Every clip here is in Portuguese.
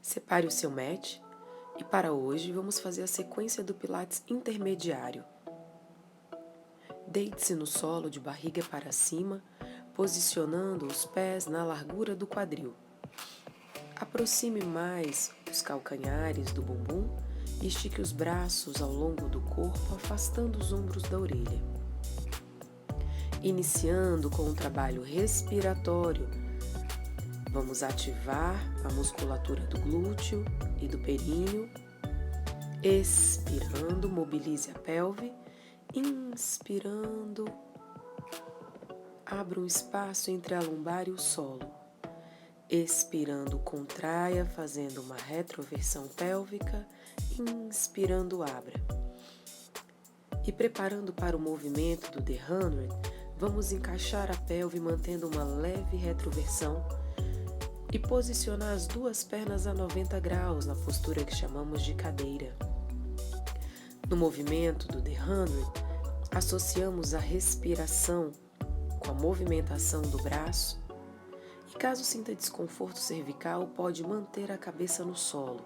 Separe o seu mat e para hoje vamos fazer a sequência do Pilates intermediário. Deite-se no solo de barriga para cima, posicionando os pés na largura do quadril. Aproxime mais os calcanhares do bumbum e estique os braços ao longo do corpo, afastando os ombros da orelha. Iniciando com o trabalho respiratório, vamos ativar a musculatura do glúteo e do períneo. Expirando, mobilize a pelve. Inspirando, abra um espaço entre a lombar e o solo. Expirando, contraia, fazendo uma retroversão pélvica. Inspirando, abra. E preparando para o movimento do The 100, vamos encaixar a pelve mantendo uma leve retroversão e posicionar as duas pernas a 90 graus na postura que chamamos de cadeira. No movimento do The 100, associamos a respiração com a movimentação do braço e caso sinta desconforto cervical, pode manter a cabeça no solo.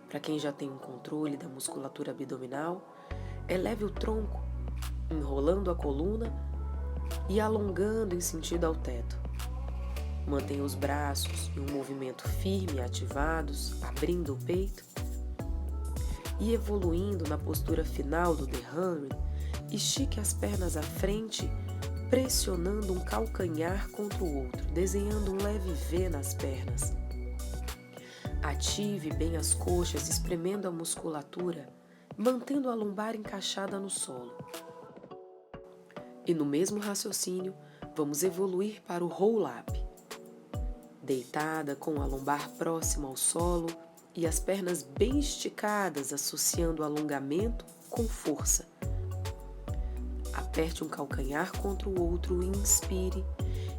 Para quem já tem um controle da musculatura abdominal, eleve o tronco, enrolando a coluna e alongando em sentido ao teto. Mantenha os braços em um movimento firme e ativados, abrindo o peito e evoluindo na postura final do The 100, estique as pernas à frente, pressionando um calcanhar contra o outro, desenhando um leve V nas pernas. Ative bem as coxas, espremendo a musculatura, mantendo a lombar encaixada no solo. E no mesmo raciocínio, vamos evoluir para o roll-up. Deitada com a lombar próxima ao solo e as pernas bem esticadas, associando alongamento com força. Aperte um calcanhar contra o outro, inspire.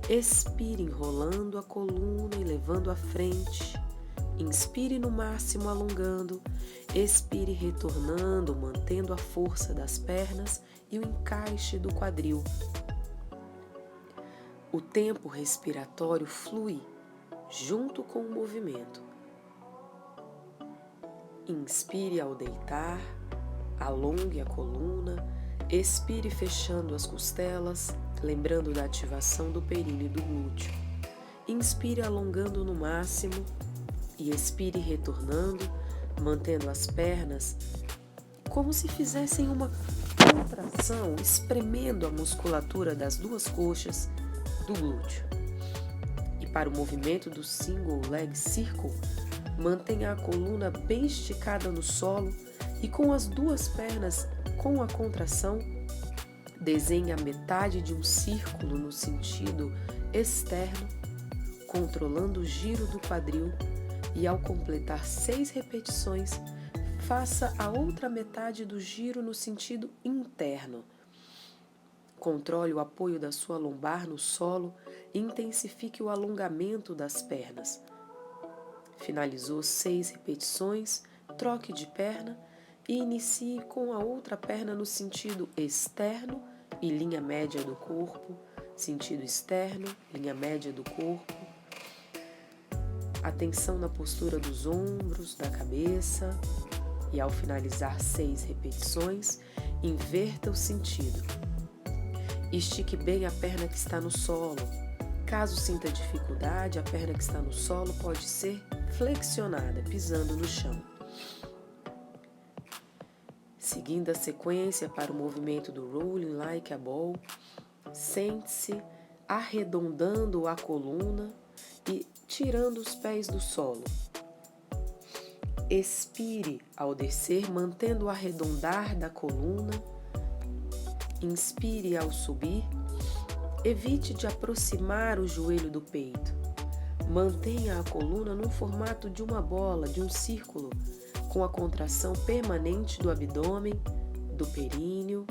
Expire, enrolando a coluna e levando à frente. Inspire no máximo, alongando. Expire, retornando, mantendo a força das pernas e o encaixe do quadril. O tempo respiratório flui junto com o movimento. Inspire ao deitar, alongue a coluna, expire fechando as costelas, lembrando da ativação do períneo e do glúteo. Inspire alongando no máximo e expire retornando, mantendo as pernas como se fizessem uma contração, espremendo a musculatura das duas coxas do glúteo. E para o movimento do Single Leg Circle, mantenha a coluna bem esticada no solo e com as duas pernas com a contração, desenhe a metade de um círculo no sentido externo, controlando o giro do quadril e ao completar 6 repetições, faça a outra metade do giro no sentido interno. Controle o apoio da sua lombar no solo e intensifique o alongamento das pernas. Finalizou 6 repetições, troque de perna e inicie com a outra perna no sentido externo e linha média do corpo, sentido externo, linha média do corpo. Atenção na postura dos ombros, da cabeça e ao finalizar 6 repetições, inverta o sentido. Estique bem a perna que está no solo. Caso sinta dificuldade, a perna que está no solo pode ser flexionada, pisando no chão. Seguindo a sequência para o movimento do Rolling Like a Ball, sente-se arredondando a coluna e tirando os pés do solo. Expire ao descer, mantendo o arredondar da coluna. Inspire ao subir. Evite de aproximar o joelho do peito. Mantenha a coluna no formato de uma bola, de um círculo, com a contração permanente do abdômen, do períneo.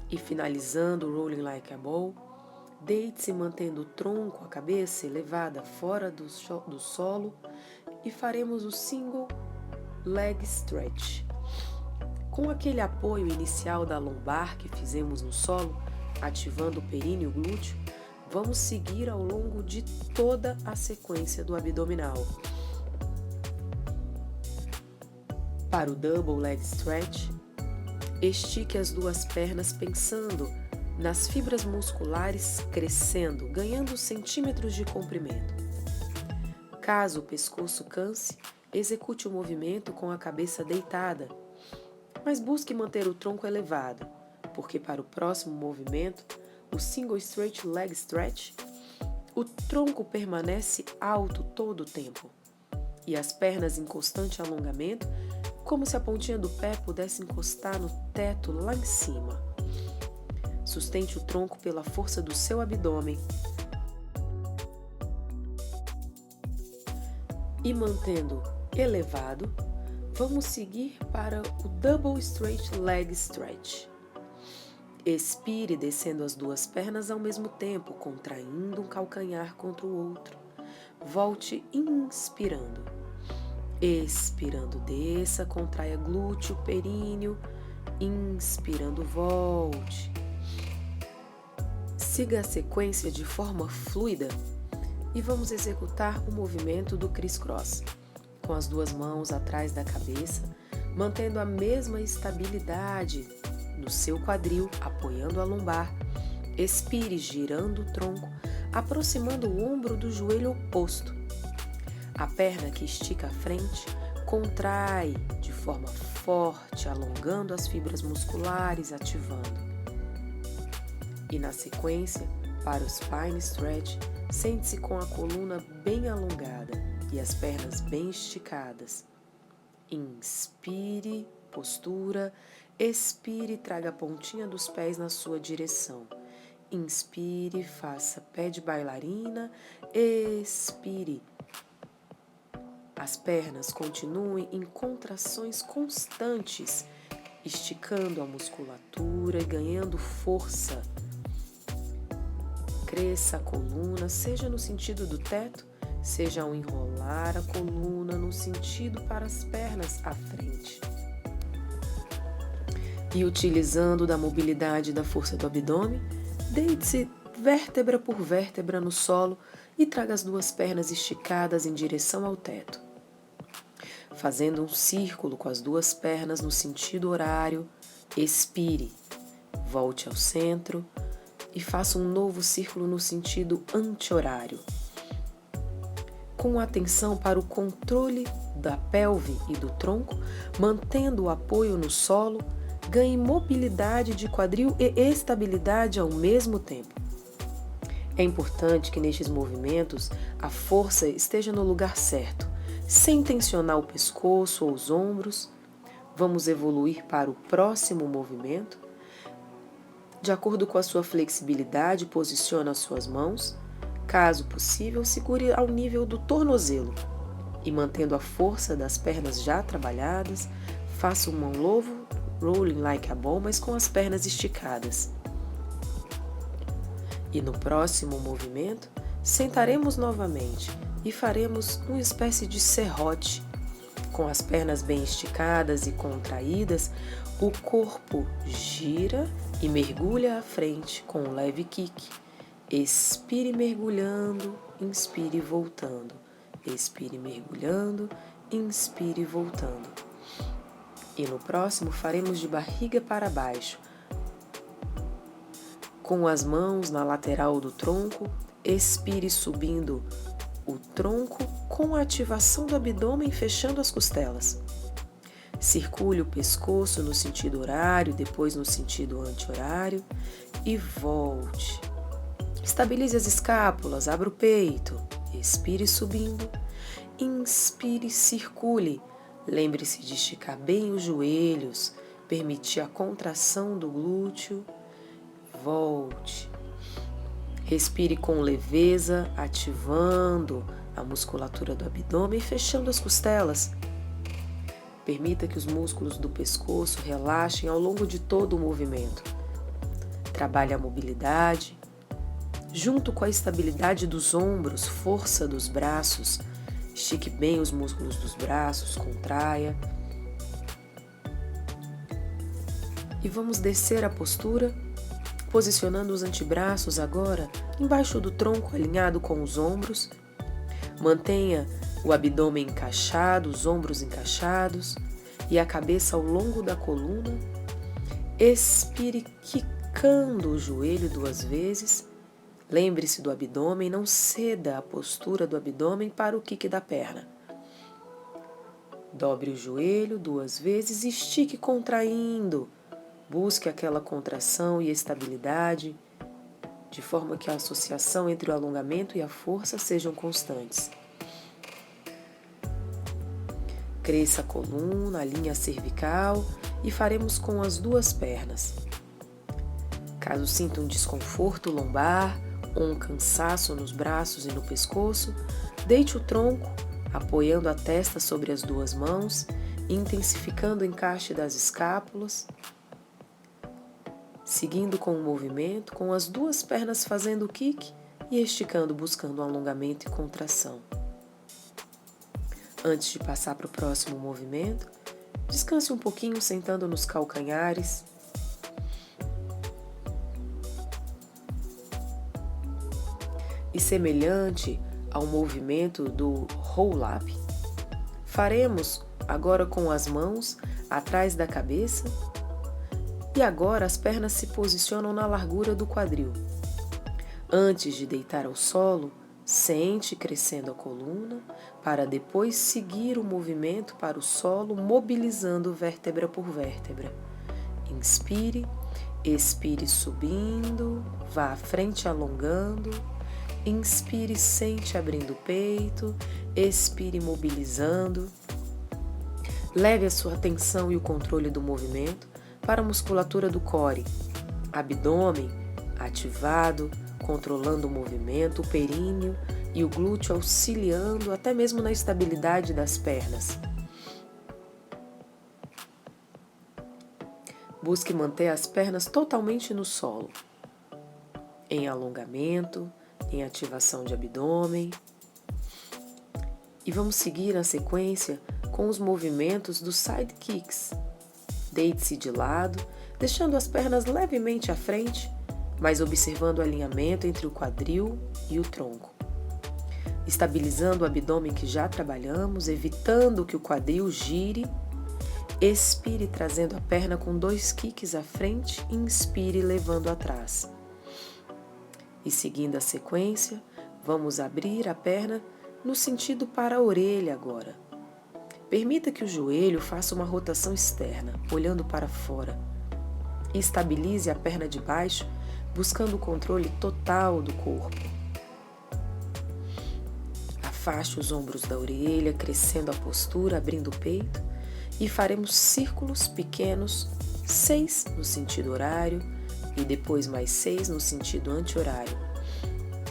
E finalizando o Rolling Like a Ball, deite-se mantendo o tronco, a cabeça elevada fora do solo e faremos o Single Leg Stretch. Com aquele apoio inicial da lombar que fizemos no solo, ativando o períneo e o glúteo, vamos seguir ao longo de toda a sequência do abdominal. Para o Double Leg Stretch, estique as duas pernas pensando nas fibras musculares crescendo, ganhando centímetros de comprimento. Caso o pescoço canse, execute o movimento com a cabeça deitada, mas busque manter o tronco elevado, porque para o próximo movimento, o Single Straight Leg Stretch, o tronco permanece alto todo o tempo e as pernas em constante alongamento, como se a pontinha do pé pudesse encostar no teto lá em cima. Sustente o tronco pela força do seu abdômen e mantendo elevado, vamos seguir para o Double Straight Leg Stretch. Expire descendo as duas pernas ao mesmo tempo, contraindo um calcanhar contra o outro. Volte inspirando. Expirando, desça, contraia glúteo, períneo. Inspirando, volte. Siga a sequência de forma fluida e vamos executar o movimento do criss-cross, com as duas mãos atrás da cabeça, mantendo a mesma estabilidade no seu quadril, apoiando a lombar. Expire, girando o tronco, aproximando o ombro do joelho oposto. A perna que estica à frente contrai de forma forte, alongando as fibras musculares, ativando. E na sequência, para o Spine Stretch, sente-se com a coluna bem alongada e as pernas bem esticadas. Inspire, postura, expire, traga a pontinha dos pés na sua direção. Inspire, faça pé de bailarina, expire. As pernas continuem em contrações constantes, esticando a musculatura e ganhando força. Cresça a coluna, seja no sentido do teto, seja ao enrolar a coluna no sentido para as pernas à frente. E utilizando da mobilidade e da força do abdômen, deite-se vértebra por vértebra no solo e traga as duas pernas esticadas em direção ao teto. Fazendo um círculo com as duas pernas no sentido horário, expire, volte ao centro e faça um novo círculo no sentido anti-horário. Com atenção para o controle da pelve e do tronco, mantendo o apoio no solo, ganhe mobilidade de quadril e estabilidade ao mesmo tempo. É importante que nestes movimentos a força esteja no lugar certo, sem tensionar o pescoço ou os ombros. Vamos evoluir para o próximo movimento. De acordo com a sua flexibilidade, posicione as suas mãos. Caso possível, segure ao nível do tornozelo e, mantendo a força das pernas já trabalhadas, faça um mão lovo, rolling like a ball, mas com as pernas esticadas. E no próximo movimento, sentaremos novamente e faremos uma espécie de serrote. Com as pernas bem esticadas e contraídas, o corpo gira e mergulha à frente com um leve kick. Expire mergulhando, inspire voltando. Expire mergulhando, inspire voltando. E no próximo faremos de barriga para baixo. Com as mãos na lateral do tronco, expire subindo o tronco com a ativação do abdômen fechando as costelas. Circule o pescoço no sentido horário, depois no sentido anti-horário e volte. Estabilize as escápulas, abra o peito, expire subindo, inspire, circule. Lembre-se de esticar bem os joelhos, permitir a contração do glúteo. Volte. Respire com leveza, ativando a musculatura do abdômen e fechando as costelas. Permita que os músculos do pescoço relaxem ao longo de todo o movimento. Trabalhe a mobilidade, junto com a estabilidade dos ombros, força dos braços. Estique bem os músculos dos braços, contraia. E vamos descer a postura posicionando os antebraços agora embaixo do tronco, alinhado com os ombros. Mantenha o abdômen encaixado, os ombros encaixados e a cabeça ao longo da coluna. Expire quicando o joelho 2 vezes. Lembre-se do abdômen, não ceda a postura do abdômen para o quique da perna. Dobre o joelho 2 vezes e estique contraindo. Busque aquela contração e estabilidade, de forma que a associação entre o alongamento e a força sejam constantes. Cresça a coluna, alinhe a cervical e faremos com as 2 pernas. Caso sinta um desconforto lombar ou um cansaço nos braços e no pescoço, deite o tronco, apoiando a testa sobre as 2 mãos, intensificando o encaixe das escápulas, seguindo com o movimento, com as 2 pernas fazendo o kick e esticando, buscando um alongamento e contração. Antes de passar para o próximo movimento, descanse um pouquinho sentando nos calcanhares. E semelhante ao movimento do roll-up, faremos agora com as mãos atrás da cabeça e agora as pernas se posicionam na largura do quadril. Antes de deitar ao solo, sente crescendo a coluna para depois seguir o movimento para o solo, mobilizando vértebra por vértebra. Inspire, expire subindo, vá à frente alongando. Inspire, sente abrindo o peito, expire mobilizando. Leve a sua atenção e o controle do movimento para a musculatura do core, abdômen ativado, controlando o movimento, o períneo e o glúteo auxiliando até mesmo na estabilidade das pernas. Busque manter as pernas totalmente no solo, em alongamento, em ativação de abdômen. E vamos seguir na sequência com os movimentos dos side kicks. Deite-se de lado, deixando as pernas levemente à frente, mas observando o alinhamento entre o quadril e o tronco. Estabilizando o abdômen que já trabalhamos, evitando que o quadril gire. Expire trazendo a perna com 2 kicks à frente e inspire levando atrás. E seguindo a sequência, vamos abrir a perna no sentido para a orelha agora. Permita que o joelho faça uma rotação externa, olhando para fora. E estabilize a perna de baixo, buscando o controle total do corpo. Afaste os ombros da orelha, crescendo a postura, abrindo o peito. E faremos círculos pequenos, 6 no sentido horário e depois mais 6 no sentido anti-horário.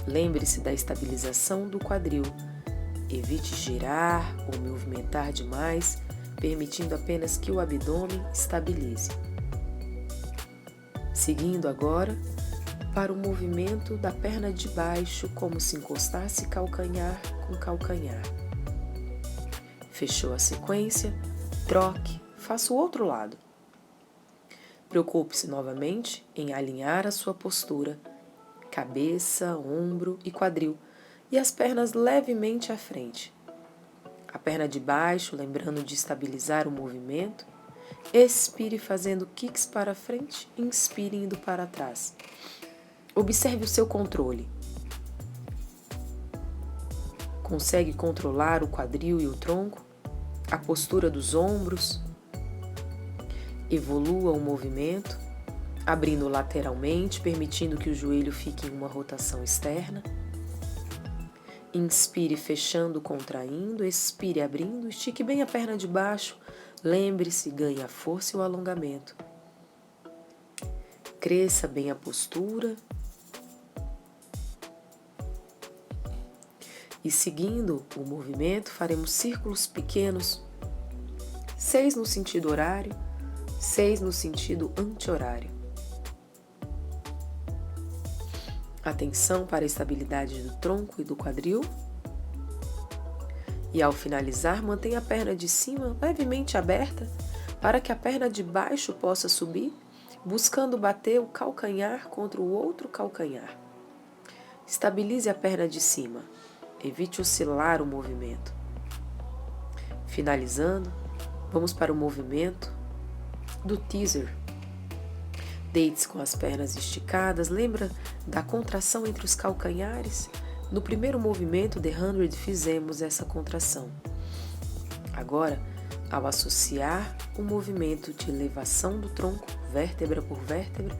Lembre-se da estabilização do quadril. Evite girar ou movimentar demais, permitindo apenas que o abdômen estabilize. Seguindo agora para o movimento da perna de baixo, como se encostasse calcanhar com calcanhar. Fechou a sequência? Troque, faça o outro lado. Preocupe-se novamente em alinhar a sua postura, cabeça, ombro e quadril, e as pernas levemente à frente. A perna de baixo, lembrando de estabilizar o movimento. Expire fazendo kicks para frente, inspire indo para trás. Observe o seu controle. Consegue controlar o quadril e o tronco? A postura dos ombros? Evolua o movimento, abrindo lateralmente, permitindo que o joelho fique em uma rotação externa. Inspire fechando, contraindo, expire abrindo, estique bem a perna de baixo, lembre-se, ganhe a força e o alongamento. Cresça bem a postura. E seguindo o movimento, faremos círculos pequenos, 6 no sentido horário, 6 no sentido anti-horário. Atenção para a estabilidade do tronco e do quadril. E ao finalizar, mantenha a perna de cima levemente aberta para que a perna de baixo possa subir, buscando bater o calcanhar contra o outro calcanhar. Estabilize a perna de cima, evite oscilar o movimento. Finalizando, vamos para o movimento do teaser. Deite-se com as pernas esticadas, lembra da contração entre os calcanhares? No primeiro movimento, The 100, fizemos essa contração. Agora, ao associar o movimento de elevação do tronco, vértebra por vértebra,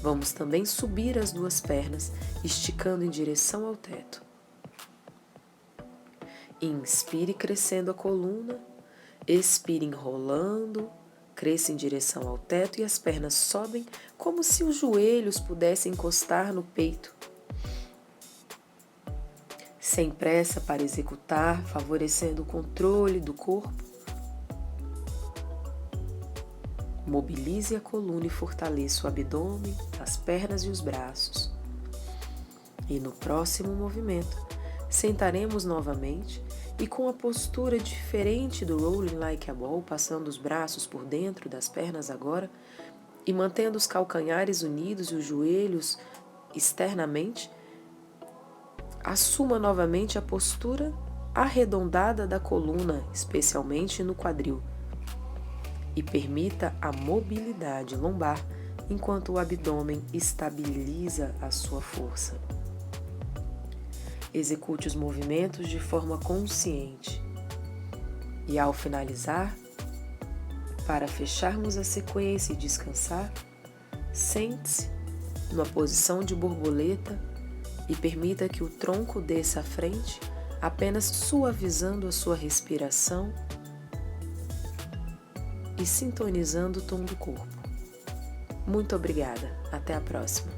vamos também subir as duas pernas, esticando em direção ao teto. Inspire crescendo a coluna, expire enrolando, cresça em direção ao teto e as pernas sobem como se os joelhos pudessem encostar no peito. Sem pressa para executar, favorecendo o controle do corpo. Mobilize a coluna e fortaleça o abdômen, as pernas e os braços. E no próximo movimento, sentaremos novamente e com a postura diferente do Rolling Like a Ball, passando os braços por dentro das pernas agora e mantendo os calcanhares unidos e os joelhos externamente, assuma novamente a postura arredondada da coluna, especialmente no quadril, e permita a mobilidade lombar enquanto o abdômen estabiliza a sua força. Execute os movimentos de forma consciente e, ao finalizar, para fecharmos a sequência e descansar, sente-se numa posição de borboleta e permita que o tronco desça à frente, apenas suavizando a sua respiração e sintonizando o tom do corpo. Muito obrigada. Até a próxima.